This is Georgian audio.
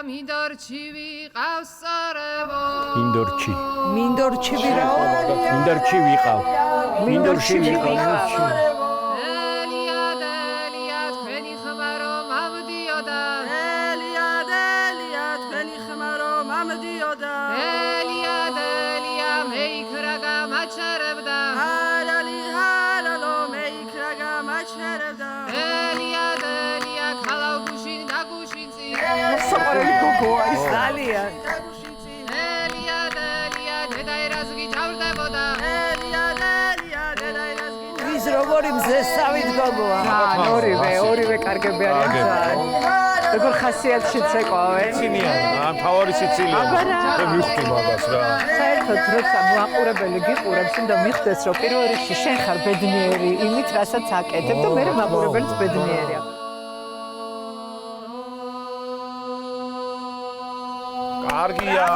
მინდორჩი ვიყავს სწორებო მინდორჩი ვირაო მინდორჩი ვიყავ მინდორჩი ვიყავ ელია თქვენი ხმარო მამდიოდა ელია მეიქრა გამაჩერებდა ელია ქალავგუშინ დაგუშინწი საყვარელი გოგოა ის ძალიან ელია დედა ერაზგი ჩავრდებოდა ის როგორი მზესავით გოგოა ორივე კარგები არიან როგორ ხასიათშიც ეყვავენ სიცილიან თავარი სიცილია მე მივხვდი მაგას რა საერთოდ როცა მოაყურებელი გიყურებს უნდა მიხდეს რომ პირველ რიგში შენ ხარ ბედნიერი იმით რასაც აკეთებ და მე მაყურებელიც ბედნიერია კარგია